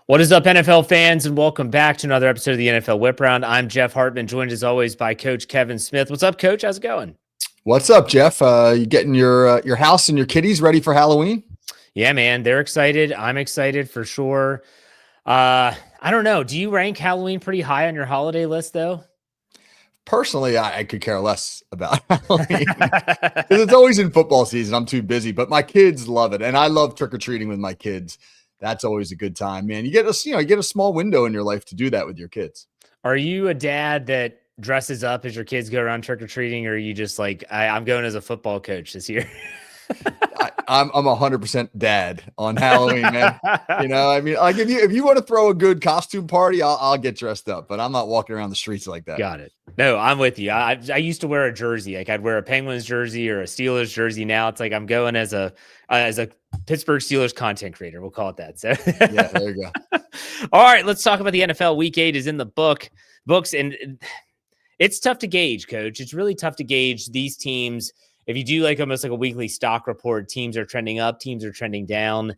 What is up, NFL fans, and welcome back to another episode of the NFL Whip Round. I'm Jeff Hartman, joined as always by Coach Kevin Smith. What's up, Coach? How's it going? What's up, Jeff? You getting your house and your kitties ready for Halloween? Yeah, man, they're excited. I'm excited for sure. I don't know. Do you rank Halloween pretty high on your holiday list, though? Personally, I could care less about Halloween because it's always in football season. I'm too busy, but my kids love it, and I love trick or treating with my kids. That's always a good time, man. You get a small window in your life to do that with your kids. Are you a dad that dresses up as your kids go around trick or treating, or are you just like I'm going as a football coach this year? I'm 100% dad on Halloween, man. Like if you want to throw a good costume party, I'll get dressed up, but I'm not walking around the streets like that. Got it. No, I'm with you. I used to wear a jersey. Like I'd wear a Penguins jersey or a Steelers jersey. Now it's like I'm going as a Pittsburgh Steelers content creator. We'll call it that. So yeah, there you go. All right, let's talk about the NFL. Week 8 is in the books, and it's tough to gauge, Coach. It's really tough to gauge these teams. If you do like almost like a weekly stock report, teams are trending up, teams are trending down.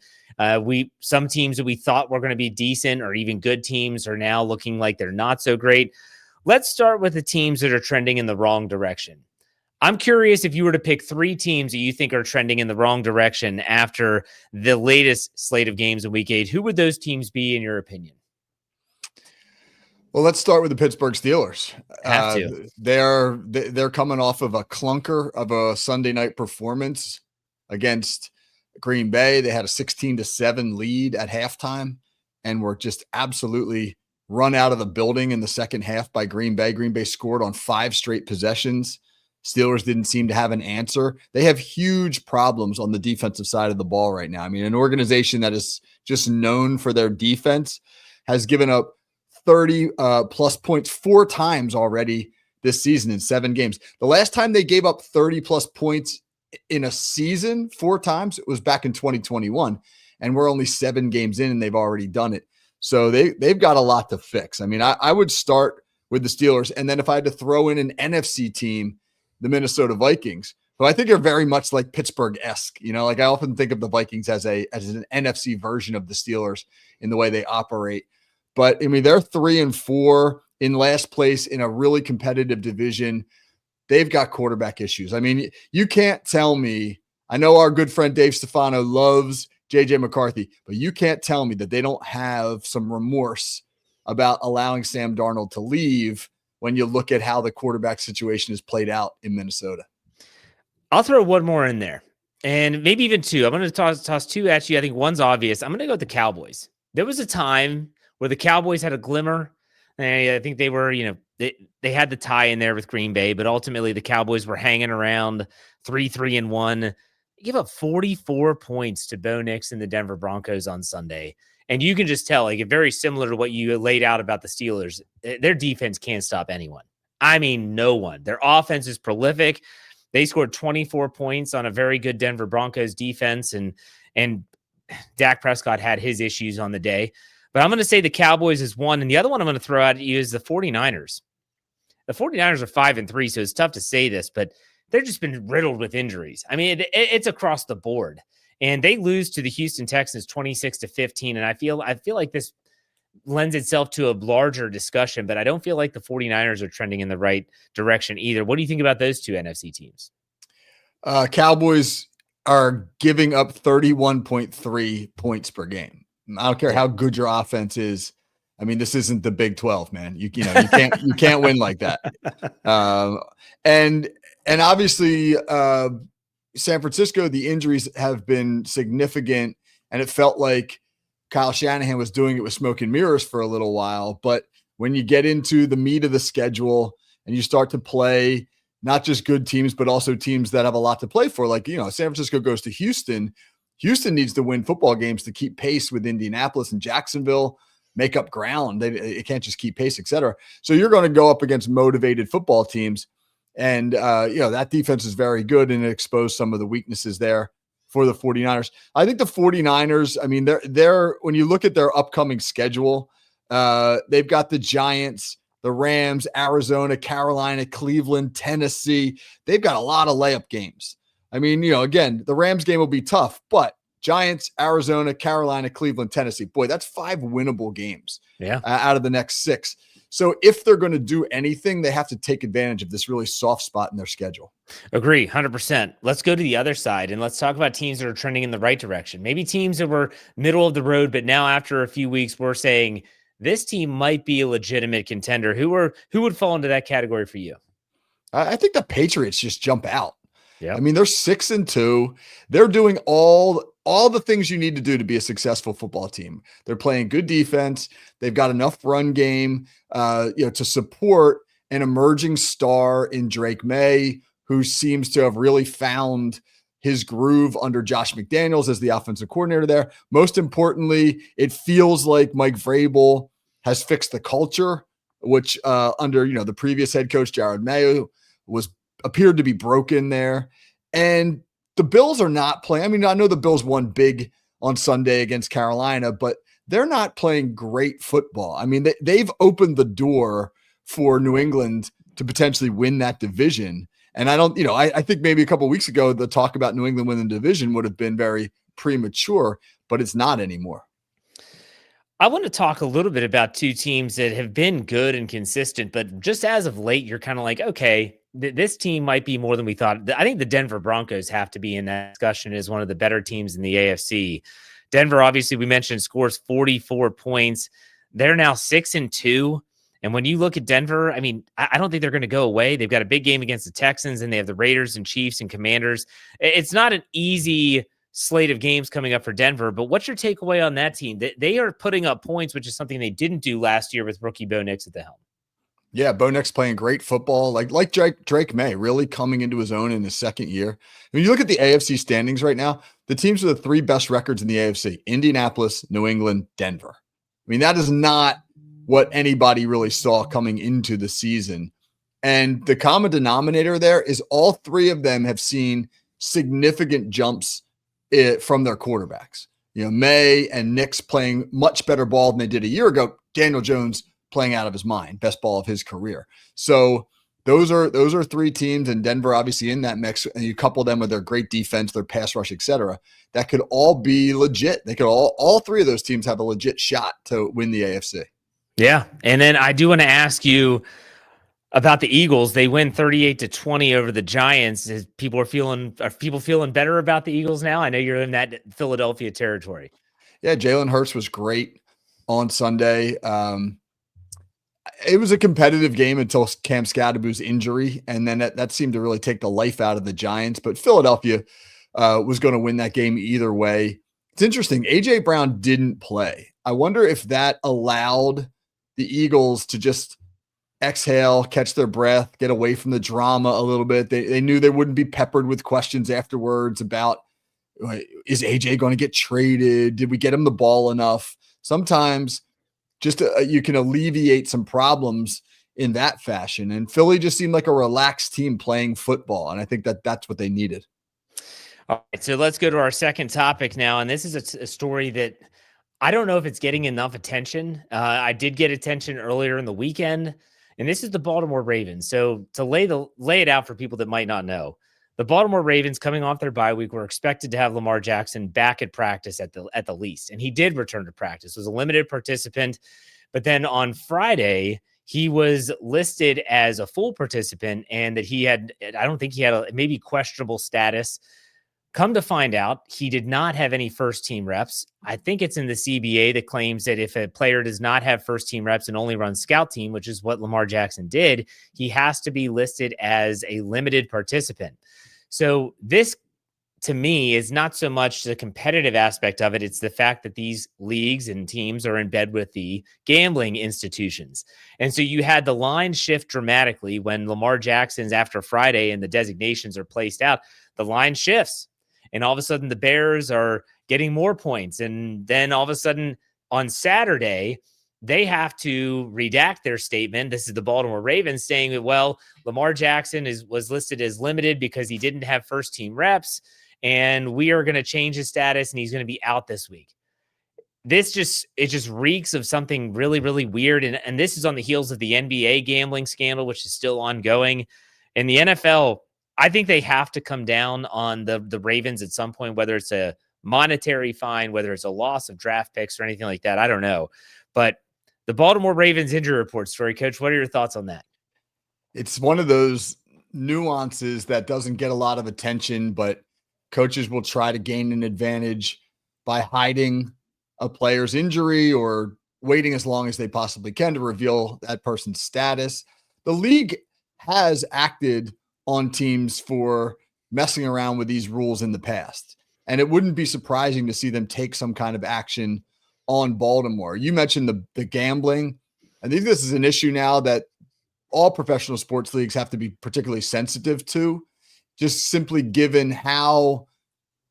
Some teams that we thought were going to be decent or even good teams are now looking like they're not so great. Let's start with the teams that are trending in the wrong direction. I'm curious if you were to pick 3 teams that you think are trending in the wrong direction after the latest slate of games in Week 8. Who would those teams be in your opinion? Well, let's start with the Pittsburgh Steelers. Have to. They're coming off of a clunker of a Sunday night performance against Green Bay. They had a 16-7 lead at halftime and were just absolutely run out of the building in the second half by Green Bay. Green Bay scored on 5 straight possessions. Steelers didn't seem to have an answer. They have huge problems on the defensive side of the ball right now. I mean, an organization that is just known for their defense has given up 30 plus points 4 times already this season in 7 games. The last time they gave up 30 plus points in a season 4 times, it was back in 2021. And we're only 7 games in and they've already done it. So they've got a lot to fix. I mean, I would start with the Steelers. And then if I had to throw in an NFC team, the Minnesota Vikings, who I think are very much like Pittsburgh-esque. Like I often think of the Vikings as an NFC version of the Steelers in the way they operate. But I mean, they're 3-4 in last place in a really competitive division. They've got quarterback issues. I mean, you can't tell me, I know our good friend Dave Stefano loves JJ McCarthy, but you can't tell me that they don't have some remorse about allowing Sam Darnold to leave when you look at how the quarterback situation is played out in Minnesota. I'll throw one more in there and maybe even 2. I'm going to toss 2 at you. I think one's obvious. I'm going to go with the Cowboys. There was a time where the Cowboys had a glimmer. And I think they were, they had the tie in there with Green Bay, but ultimately the Cowboys were hanging around 3-1. They give up 44 points to Bo Nix and the Denver Broncos on Sunday. And you can just tell, like, very similar to what you laid out about the Steelers, their defense can't stop anyone. I mean, no one. Their offense is prolific. They scored 24 points on a very good Denver Broncos defense, and Dak Prescott had his issues on the day. But I'm going to say the Cowboys is one, and the other one I'm going to throw out at you is the 49ers. The 49ers are 5-3, so it's tough to say this, but they've just been riddled with injuries. I mean, it's across the board. And they lose to the Houston Texans 26-15, and I feel like this lends itself to a larger discussion, but I don't feel like the 49ers are trending in the right direction either. What do you think about those 2 NFC teams? Cowboys are giving up 31.3 points per game. I don't care how good your offense is. I mean, this isn't the Big 12, man. You can't win like that. And obviously, San Francisco, the injuries have been significant, and it felt like Kyle Shanahan was doing it with smoke and mirrors for a little while. But when you get into the meat of the schedule and you start to play not just good teams, but also teams that have a lot to play for, like, San Francisco goes to Houston. Houston needs to win football games to keep pace with Indianapolis and Jacksonville, make up ground. It can't just keep pace, et cetera. So you're going to go up against motivated football teams. And, that defense is very good, and it exposed some of the weaknesses there for the 49ers. I think the 49ers, I mean, they're when you look at their upcoming schedule, they've got the Giants, the Rams, Arizona, Carolina, Cleveland, Tennessee. They've got a lot of layup games. I mean, again, the Rams game will be tough, but Giants, Arizona, Carolina, Cleveland, Tennessee. Boy, that's 5 winnable games out of the next 6. So if they're going to do anything, they have to take advantage of this really soft spot in their schedule. Agree, 100%. Let's go to the other side and let's talk about teams that are trending in the right direction. Maybe teams that were middle of the road, but now after a few weeks, we're saying this team might be a legitimate contender. Who would fall into that category for you? I think the Patriots just jump out. Yeah. I mean, they're 6-2. They're doing all the things you need to do to be a successful football team. They're playing good defense. They've got enough run game, to support an emerging star in Drake May, who seems to have really found his groove under Josh McDaniels as the offensive coordinator there. Most importantly, it feels like Mike Vrabel has fixed the culture, which under the previous head coach Jared Mayo appeared to be broken there. And the Bills are not playing. I mean, I know the Bills won big on Sunday against Carolina, but they're not playing great football. I mean, they've opened the door for New England to potentially win that division. And I think maybe a couple of weeks ago, the talk about New England winning the division would have been very premature, but it's not anymore. I want to talk a little bit about two teams that have been good and consistent, but just as of late, you're kind of like, okay, this team might be more than we thought. I think the Denver Broncos have to be in that discussion as one of the better teams in the AFC. Denver, obviously, we mentioned, scores 44 points. They're now 6-2. And when you look at Denver, I mean, I don't think they're going to go away. They've got a big game against the Texans, and they have the Raiders and Chiefs and Commanders. It's not an easy slate of games coming up for Denver, but what's your takeaway on that team? They are putting up points, which is something they didn't do last year with rookie Bo Nix at the helm. Yeah, Bo Nix playing great football, like Drake May, really coming into his own in his second year. When you look at the AFC standings right now, the teams with the 3 best records in the AFC: Indianapolis, New England, Denver. I mean, that is not what anybody really saw coming into the season. And the common denominator there is all 3 of them have seen significant jumps from their quarterbacks. May and Nix playing much better ball than they did a year ago. Daniel Jones playing out of his mind, best ball of his career. So those are 3 teams, and Denver obviously in that mix, and you couple them with their great defense, their pass rush, etc. That could all be legit. They could all 3 of those teams have a legit shot to win the AFC. Yeah. And then I do want to ask you about the Eagles. They win 38-20 over the Giants. Are people feeling better about the Eagles now? I know you're in that Philadelphia territory. Yeah, Jalen Hurts was great on Sunday. It was a competitive game until Cam Skadabu's injury, and then that seemed to really take the life out of the Giants. But Philadelphia was going to win that game either way. It's interesting. A.J. Brown didn't play. I wonder if that allowed the Eagles to just exhale, catch their breath, get away from the drama a little bit. They knew they wouldn't be peppered with questions afterwards about, is AJ going to get traded? Did we get him the ball enough? Sometimes just you can alleviate some problems in that fashion. And Philly just seemed like a relaxed team playing football. And I think that's what they needed. All right, so let's go to our second topic now. And this is a story that I don't know if it's getting enough attention. I did get attention earlier in the weekend, and this is the Baltimore Ravens. So to lay it out for people that might not know, the Baltimore Ravens, coming off their bye week, were expected to have Lamar Jackson back at practice at the least, and he did return to practice. Was a limited participant, but then on Friday he was listed as a full participant, and that I don't think he had a maybe questionable status. Come to find out, he did not have any first-team reps. I think it's in the CBA that claims that if a player does not have first-team reps and only runs scout team, which is what Lamar Jackson did, he has to be listed as a limited participant. So this, to me, is not so much the competitive aspect of it. It's the fact that these leagues and teams are in bed with the gambling institutions. And so you had the line shift dramatically when Lamar Jackson's after Friday and the designations are placed out. The line shifts. And all of a sudden, the Bears are getting more points. And then all of a sudden, on Saturday, they have to redact their statement. This is the Baltimore Ravens saying that, well, Lamar Jackson was listed as limited because he didn't have first-team reps, and we are going to change his status, and he's going to be out this week. It just reeks of something really, really weird. And this is on the heels of the NBA gambling scandal, which is still ongoing. In the NFL, I think they have to come down on the Ravens at some point, whether it's a monetary fine, whether it's a loss of draft picks or anything like that. I don't know. But the Baltimore Ravens injury report story, Coach, what are your thoughts on that? It's one of those nuances that doesn't get a lot of attention, but coaches will try to gain an advantage by hiding a player's injury or waiting as long as they possibly can to reveal that person's status. The league has acted on teams for messing around with these rules in the past, and it wouldn't be surprising to see them take some kind of action on Baltimore. You mentioned the gambling. I think this is an issue now that all professional sports leagues have to be particularly sensitive to, just simply given how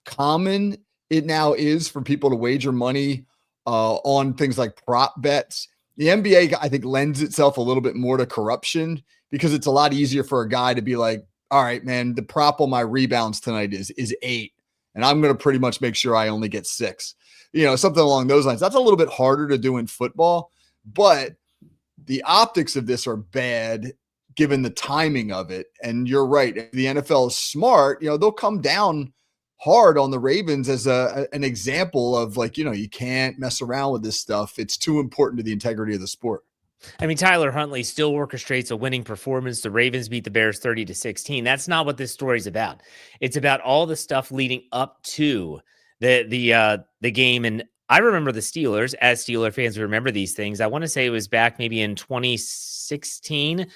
common it now is for people to wager money on things like prop bets. The NBA, I think, lends itself a little bit more to corruption because it's a lot easier for a guy to be like, all right, man, the prop on my rebounds tonight is 8, and I'm going to pretty much make sure I only get 6. Something along those lines. That's a little bit harder to do in football, but the optics of this are bad given the timing of it. And you're right. If the NFL is smart, they'll come down hard on the Ravens as an example of like, you can't mess around with this stuff. It's too important to the integrity of the sport. I mean, Tyler Huntley still orchestrates a winning performance. The Ravens beat the Bears 30-16. That's not what this story's about. It's about all the stuff leading up to the game. And I remember the Steelers, as Steeler fans remember these things. I want to say it was back maybe in 2016.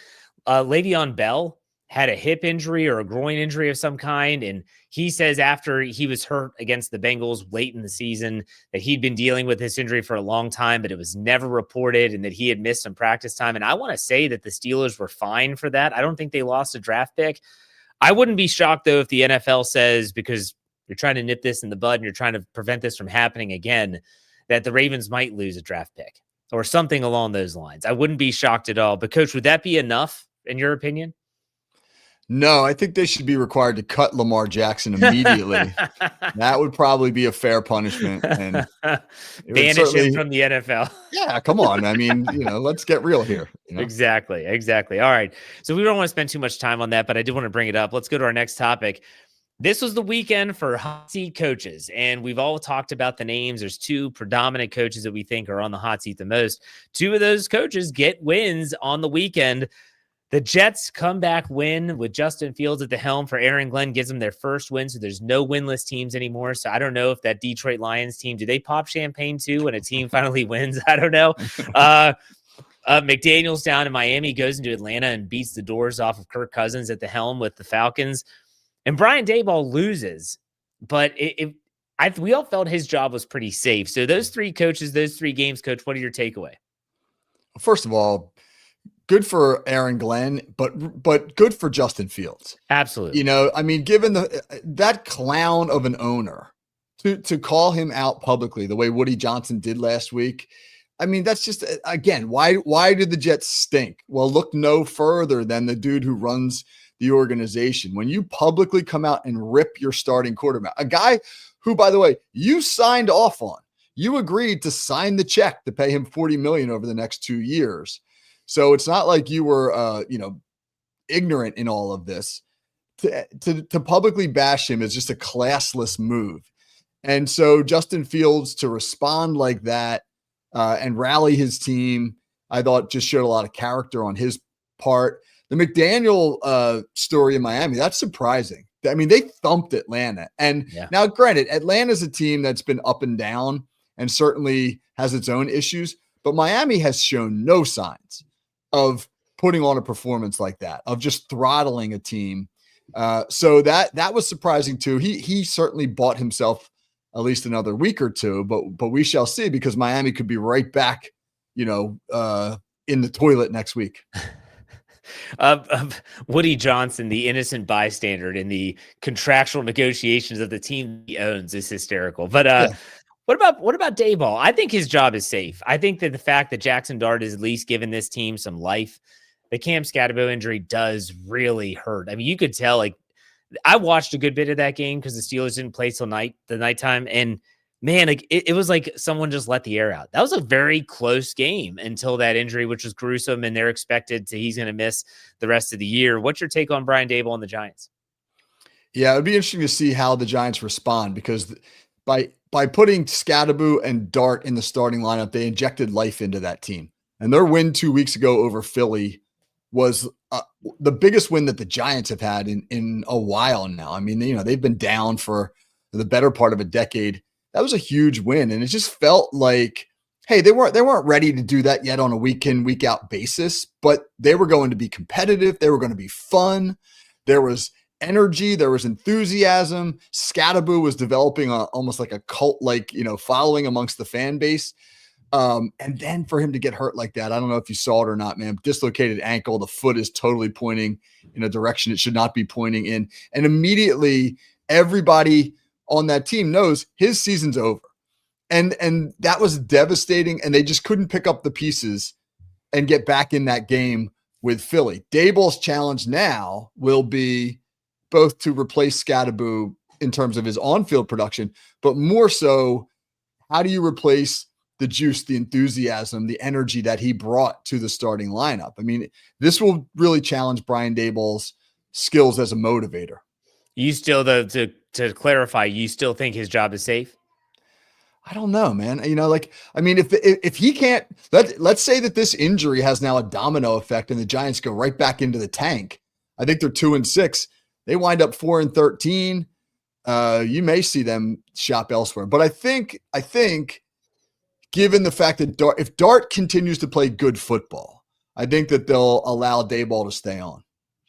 Le'Veon Bell had a hip injury or a groin injury of some kind. And he says after he was hurt against the Bengals late in the season that he'd been dealing with this injury for a long time, but it was never reported and that he had missed some practice time. And I want to say that the Steelers were fine for that. I don't think they lost a draft pick. I wouldn't be shocked, though, if the NFL says, because you're trying to nip this in the bud and you're trying to prevent this from happening again, that the Ravens might lose a draft pick or something along those lines. I wouldn't be shocked at all. But, Coach, would that be enough, in your opinion? No, I think they should be required to cut Lamar Jackson immediately. That would probably be a fair punishment. And banish him from the NFL. Yeah, come on. I mean, let's get real here. Exactly. All right. So we don't want to spend too much time on that, but I did want to bring it up. Let's go to our next topic. This was the weekend for hot seat coaches, and we've all talked about the names. There's 2 predominant coaches that we think are on the hot seat the most. 2 of those coaches get wins on the weekend. The Jets comeback win with Justin Fields at the helm for Aaron Glenn gives them their first win. So there's no winless teams anymore. So I don't know if that Detroit Lions team, do they pop champagne too when a team finally wins? I don't know. McDaniels down in Miami goes into Atlanta and beats the doors off of Kirk Cousins at the helm with the Falcons. And Brian Daboll loses, but we all felt his job was pretty safe. So those 3 coaches, those 3 games, Coach, what are your takeaway? First of all, good for Aaron Glenn, but good for Justin Fields. Absolutely. I mean, given that clown of an owner to call him out publicly the way Woody Johnson did last week. I mean, that's just, again, why did the Jets stink? Well, look no further than the dude who runs the organization. When you publicly come out and rip your starting quarterback, a guy who, by the way, you signed off on, you agreed to sign the check to pay him $40 million over the next 2 years. So it's not like you were, ignorant in all of this. To publicly bash him is just a classless move. And so Justin Fields to respond like that and rally his team, I thought just showed a lot of character on his part. The McDaniel story in Miami, that's surprising. I mean, they thumped Atlanta. And Now, granted, Atlanta's a team that's been up and down and certainly has its own issues, but Miami has shown no signs of putting on a performance like that, of just throttling a team. So that was surprising too. He certainly bought himself at least another week or two, but we shall see, because Miami could be right back, in the toilet next week. Woody Johnson, the innocent bystander in the contractual negotiations of the team he owns, is hysterical. But what about Daboll? I think his job is safe. I think that the fact that Jackson Dart has at least given this team some life, the Cam Scatterbo injury does really hurt. I mean, you could tell, like, I watched a good bit of that game because the Steelers didn't play till nighttime. And man, like it was like someone just let the air out. That was a very close game until that injury, which was gruesome. And they're he's going to miss the rest of the year. What's your take on Brian Daboll and the Giants? Yeah, it'd be interesting to see how the Giants respond, because by putting Scadaboo and Dart in the starting lineup, they injected life into that team. And their win 2 weeks ago over Philly was the biggest win that the Giants have had in a while now. I mean, they've been down for the better part of a decade. That was a huge win, and it just felt like, hey, they weren't ready to do that yet on a week in, week out basis, but they were going to be competitive. They were going to be fun. There was energy. There was enthusiasm. Scadaboo was developing almost like a cult-like, following amongst the fan base. And then for him to get hurt like that, I don't know if you saw it or not, man. Dislocated ankle. The foot is totally pointing in a direction it should not be pointing in. And immediately everybody on that team knows his season's over. And that was devastating. And they just couldn't pick up the pieces and get back in that game with Philly. Daboll's challenge now will be both to replace Scadaboo in terms of his on-field production, but more so, how do you replace the juice, the enthusiasm, the energy that he brought to the starting lineup? I mean, this will really challenge Brian Daboll's skills as a motivator. You still, to clarify, you still think his job is safe? I don't know, man. If he can't, let's say that this injury has now a domino effect and the Giants go right back into the tank. I think they're 2-6. They wind up 4-13. You may see them shop elsewhere, but I think given the fact that if Dart continues to play good football, I think that they'll allow Daboll to stay on.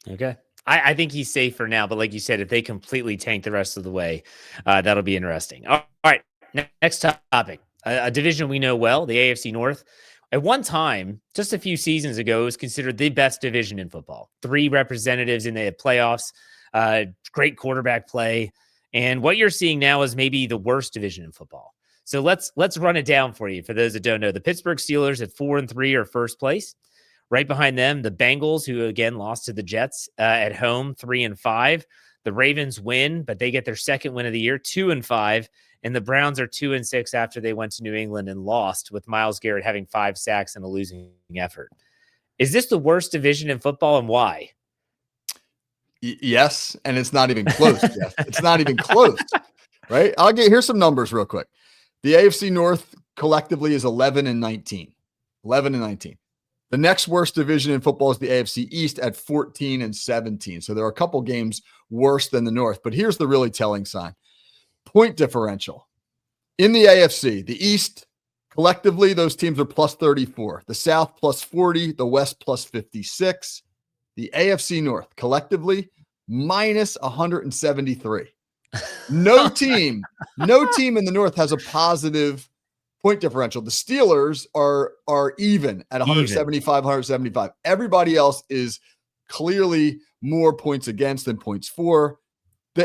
Okay. I think he's safe for now, but like you said, if they completely tank the rest of the way, that'll be interesting. All right. Next topic, a division we know well, the AFC North. At one time, just a few seasons ago, it was considered the best division in football. 3 representatives in the playoffs, great quarterback play. And what you're seeing now is maybe the worst division in football. So let's run it down for you. For those that don't know, the Pittsburgh Steelers at 4-3 are first place. Right behind them, the Bengals, who again lost to the Jets at home, 3-5. The Ravens win, but they get their second win of the year, 2-5. And the Browns are 2-6 after they went to New England and lost, with Myles Garrett having 5 sacks and a losing effort. Is this the worst division in football, and why? Yes, and it's not even close. Jeff. It's not even close, right? Here's some numbers real quick. The AFC North collectively is 11-19. 11-19. The next worst division in football is the AFC East at 14-17. So there are a couple games worse than the North. But here's the really telling sign. Point differential. In the AFC, the East, collectively, those teams are plus 34. The South plus 40. The West plus 56. The AFC North, collectively, minus 173. No team in the North has a positive point differential. The Steelers are even at 175, 175. Everybody else is clearly more points against than points for. The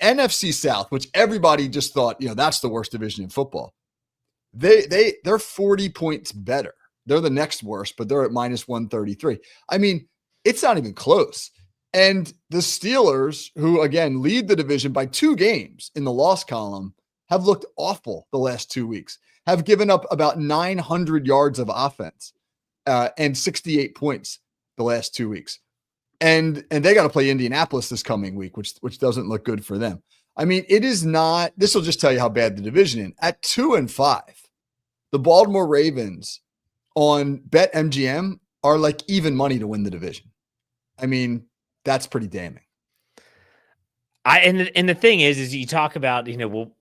NFC South, which everybody just thought, that's the worst division in football. They're 40 points better. They're the next worst, but they're at minus 133. I mean, it's not even close. And the Steelers, who again lead the division by 2 games in the loss column, have looked awful the last 2 weeks, have given up about 900 yards of offense and 68 points the last 2 weeks. And they got to play Indianapolis this coming week, which doesn't look good for them. I mean, it is not, this will just tell you how bad the division is. At 2-5, the Baltimore Ravens on BetMGM are like even money to win the division. I mean, that's pretty damning. And the thing is you talk about,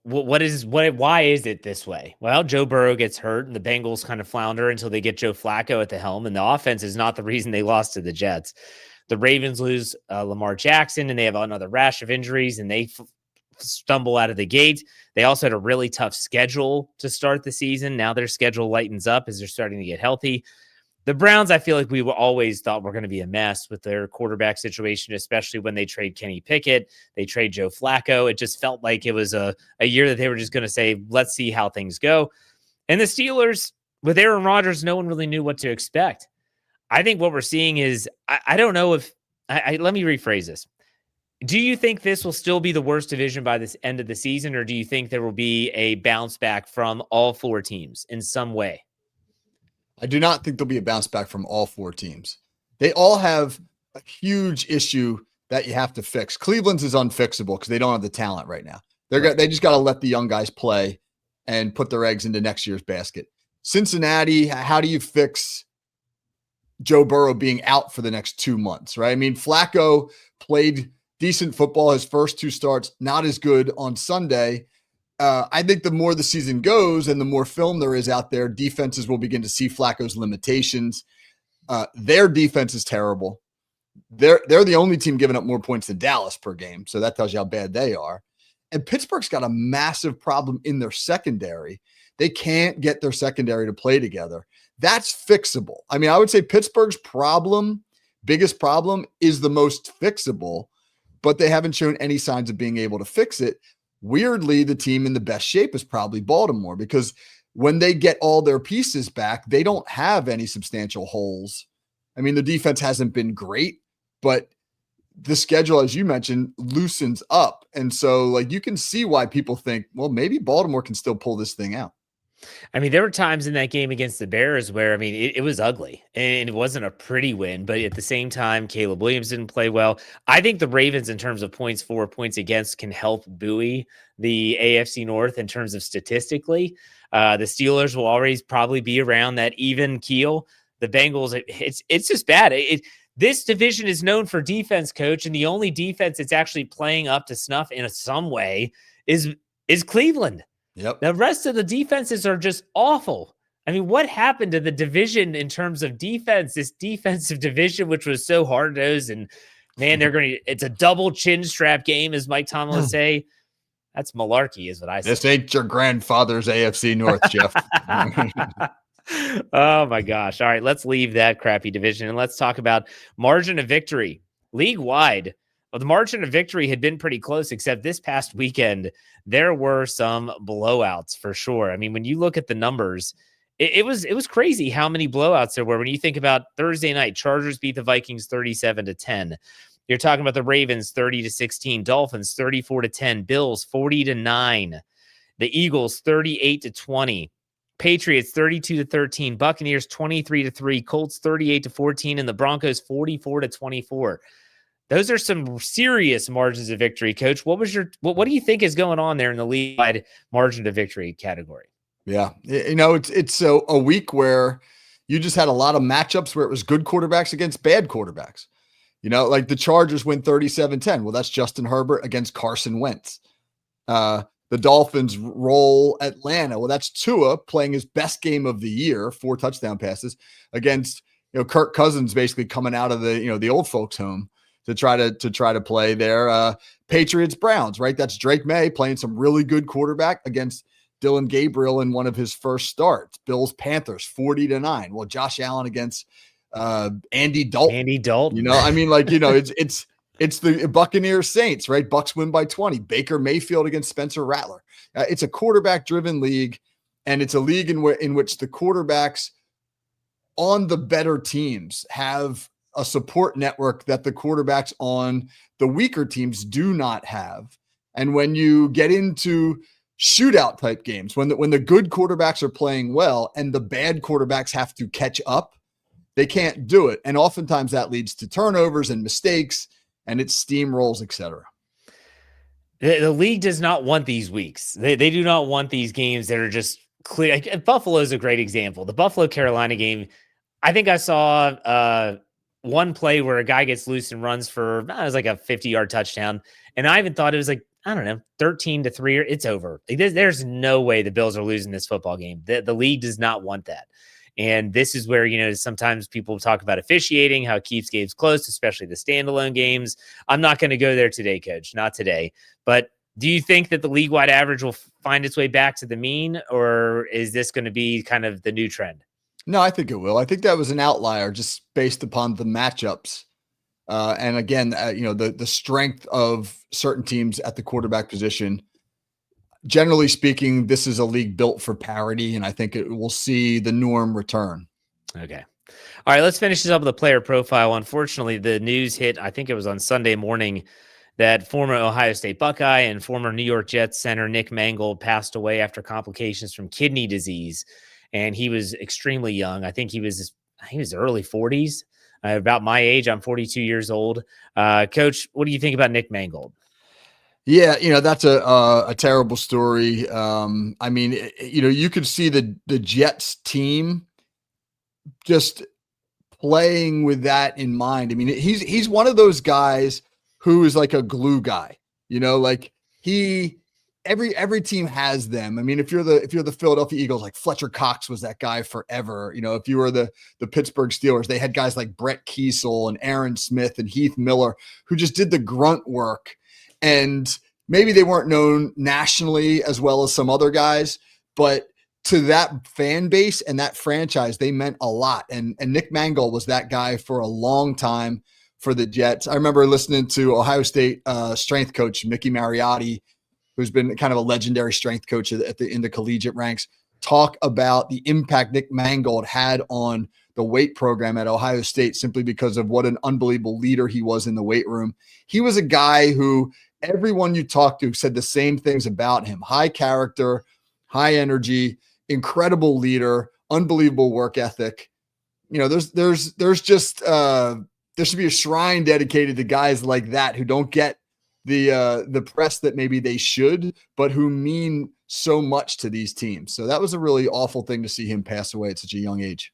why is it this way? Well, Joe Burrow gets hurt and the Bengals kind of flounder until they get Joe Flacco at the helm. And the offense is not the reason they lost to the Jets. The Ravens lose Lamar Jackson and they have another rash of injuries and they stumble out of the gate. They also had a really tough schedule to start the season. Now their schedule lightens up as they're starting to get healthy. The Browns, I feel like we always thought were going to be a mess with their quarterback situation, especially when they trade Kenny Pickett, they trade Joe Flacco. It just felt like it was a year that they were just going to say, let's see how things go. And the Steelers, with Aaron Rodgers, no one really knew what to expect. I think what we're seeing is, I don't know if, let me rephrase this. Do you think this will still be the worst division by this end of the season, or do you think there will be a bounce back from all 4 teams in some way? I do not think there'll be a bounce back from all 4 teams. They all have a huge issue that you have to fix. Cleveland's is unfixable because they don't have the talent right now. They just got to let the young guys play and put their eggs into next year's basket. Cincinnati, how do you fix Joe Burrow being out for the next 2 months, right? I mean, Flacco played decent football his first 2 starts, not as good on Sunday. I think the more the season goes and the more film there is out there, defenses will begin to see Flacco's limitations. Their defense is terrible. They're the only team giving up more points than Dallas per game, so that tells you how bad they are. And Pittsburgh's got a massive problem in their secondary. They can't get their secondary to play together. That's fixable. I mean, I would say Pittsburgh's biggest problem is the most fixable, but they haven't shown any signs of being able to fix it. Weirdly, the team in the best shape is probably Baltimore, because when they get all their pieces back, they don't have any substantial holes. I mean, the defense hasn't been great, but the schedule, as you mentioned, loosens up. And so, like, you can see why people think, well, maybe Baltimore can still pull this thing out. I mean, there were times in that game against the Bears where, I mean, it was ugly and it wasn't a pretty win, but at the same time, Caleb Williams didn't play well. I think the Ravens, in terms of points for, points against, can help buoy the AFC North in terms of statistically. The Steelers will always probably be around that even keel. The Bengals, it's just bad. This division is known for defense, coach, and the only defense that's actually playing up to snuff in some way is Cleveland. Yep. The rest of the defenses are just awful. I mean, what happened to the division in terms of defense, this defensive division, which was so hard-nosed, and man, it's a double chin strap game, as Mike Tomlin would say. That's malarkey, is what I say. This ain't your grandfather's AFC North, Jeff. Oh my gosh. All right, let's leave that crappy division and let's talk about margin of victory. League-wide, well, the margin of victory had been pretty close, except this past weekend, there were some blowouts for sure. I mean, when you look at the numbers, it was crazy how many blowouts there were. When you think about Thursday night, Chargers beat the Vikings 37-10. You're talking about the Ravens 30-16, Dolphins 34-10, Bills 40-9, the Eagles 38-20, Patriots 32-13, Buccaneers 23-3, Colts 38-14, and the Broncos 44-24. Those are some serious margins of victory, Coach. What do you think is going on there in the league-wide margin of victory category? Yeah, it's a week where you just had a lot of matchups where it was good quarterbacks against bad quarterbacks. Like the Chargers win 37-10. Well, that's Justin Herbert against Carson Wentz. The Dolphins roll Atlanta. Well, that's Tua playing his best game of the year, 4 touchdown passes against, Kirk Cousins basically coming out of the old folks home to try to play there. Patriots Browns, right? That's Drake May playing some really good quarterback against Dylan Gabriel in one of his first starts. Bills Panthers 40-9. Well, Josh Allen against Andy Dalton. It's the Buccaneers Saints, right? Bucks win by 20. Baker Mayfield against Spencer Rattler. It's a quarterback-driven league, and it's a league in which the quarterbacks on the better teams have a support network that the quarterbacks on the weaker teams do not have. And when you get into shootout type games, when the good quarterbacks are playing well and the bad quarterbacks have to catch up, they can't do it. And oftentimes that leads to turnovers and mistakes, and it steamrolls, etc. The league does not want these weeks. They do not want these games that are just clear. Buffalo is a great example. The Buffalo-Carolina game, I think I saw one play where a guy gets loose and runs for, it was like a 50-yard touchdown. And I even thought it was like, I don't know, 13-3. It's over. There's no way the Bills are losing this football game. The league does not want that. And this is where, sometimes people talk about officiating, how it keeps games close, especially the standalone games. I'm not going to go there today, Coach, not today. But do you think that the league-wide average will find its way back to the mean, or is this going to be kind of the new trend? No, I think it will. I think that was an outlier just based upon the matchups. And again, the strength of certain teams at the quarterback position. Generally speaking, this is a league built for parity, and I think it will see the norm return. Okay. All right, let's finish this up with a player profile. Unfortunately, the news hit, I think it was on Sunday morning, that former Ohio State Buckeye and former New York Jets center Nick Mangold passed away after complications from kidney disease. And he was extremely young. I think he was early 40s, about my age. I'm 42 years old. Coach, what do you think about Nick Mangold? Yeah, that's a terrible story. I mean, you could see the Jets team just playing with that in mind. I mean, he's one of those guys who is like a glue guy. Like he every team has them. I mean, if you're the Philadelphia Eagles, like Fletcher Cox was that guy forever. If you were the Pittsburgh Steelers, they had guys like Brett Kiesel and Aaron Smith and Heath Miller who just did the grunt work. And maybe they weren't known nationally as well as some other guys, but to that fan base and that franchise, they meant a lot. And Nick Mangold was that guy for a long time for the Jets. I remember listening to Ohio State strength coach Mickey Mariotti, who's been kind of a legendary strength coach in the collegiate ranks, talk about the impact Nick Mangold had on the weight program at Ohio State simply because of what an unbelievable leader he was in the weight room. He was a guy who everyone you talked to said the same things about him: high character, high energy, incredible leader, unbelievable work ethic. There's just there should be a shrine dedicated to guys like that who don't get the press that maybe they should, but who mean so much to these teams. So that was a really awful thing to see him pass away at such a young age.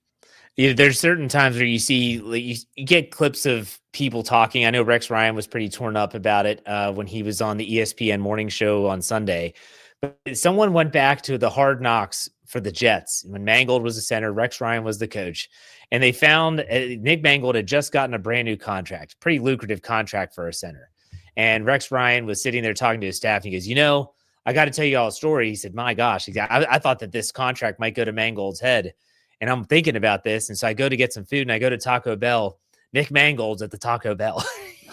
Yeah, there's certain times where you see, like, you get clips of people talking. I know Rex Ryan was pretty torn up about it when he was on the ESPN morning show on Sunday. But someone went back to the Hard Knocks for the Jets when Mangold was the center, Rex Ryan was the coach, and they found Nick Mangold had just gotten a brand new contract, pretty lucrative contract for a center. And Rex Ryan was sitting there talking to his staff. And he goes, I got to tell you all a story. He said, my gosh, I thought that this contract might go to Mangold's head. And I'm thinking about this. And so I go to get some food and I go to Taco Bell. Nick Mangold's at the Taco Bell.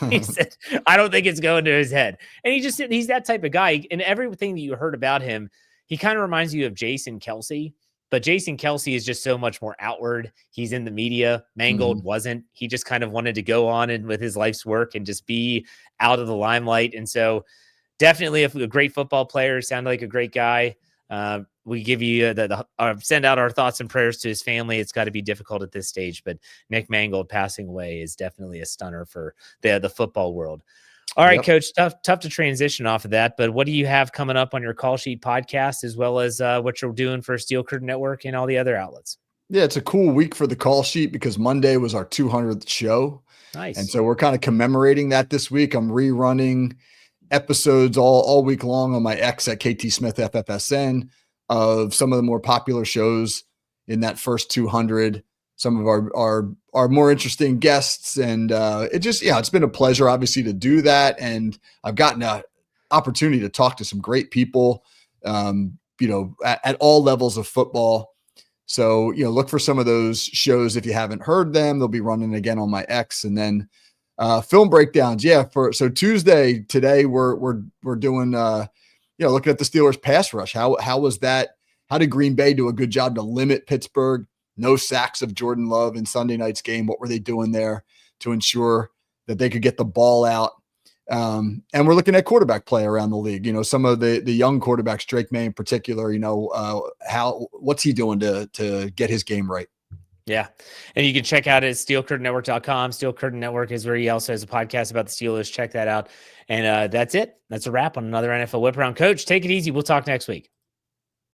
He said, I don't think it's going to his head. And he's that type of guy. And everything that you heard about him, he kind of reminds you of Jason Kelsey. But Jason Kelsey is just so much more outward. He's in the media. Mangold wasn't. He just kind of wanted to go on and with his life's work and just be out of the limelight. And so definitely a great football player. Sounded like a great guy. We give you send out our thoughts and prayers to his family. It's got to be difficult at this stage, but Nick Mangold passing away is definitely a stunner for the football world. All right, Coach, tough to transition off of that, but what do you have coming up on your Call Sheet podcast, as well as what you're doing for Steel Curtain Network and all the other outlets? Yeah, it's a cool week for the Call Sheet because Monday was our 200th show. Nice. And so we're kind of commemorating that this week. I'm rerunning episodes all week long on my X at KT Smith FFSN of some of the more popular shows in that first 200, some of our more interesting guests. And it's been a pleasure, obviously, to do that. And I've gotten an opportunity to talk to some great people, at all levels of football. So, look for some of those shows. If you haven't heard them, they'll be running again on my X. And then film breakdowns. Yeah. So Tuesday today, we're doing, looking at the Steelers pass rush. How was that? How did Green Bay do a good job to limit Pittsburgh? No sacks of Jordan Love in Sunday night's game. What were they doing there to ensure that they could get the ball out? And we're looking at quarterback play around the league. Some of the young quarterbacks, Drake May in particular, what's he doing to get his game right? Yeah. And you can check out at steelcurtainnetwork.com. Steel Curtain Network is where he also has a podcast about the Steelers. Check that out. And that's it. That's a wrap on another NFL Whip Around. Coach, take it easy. We'll talk next week.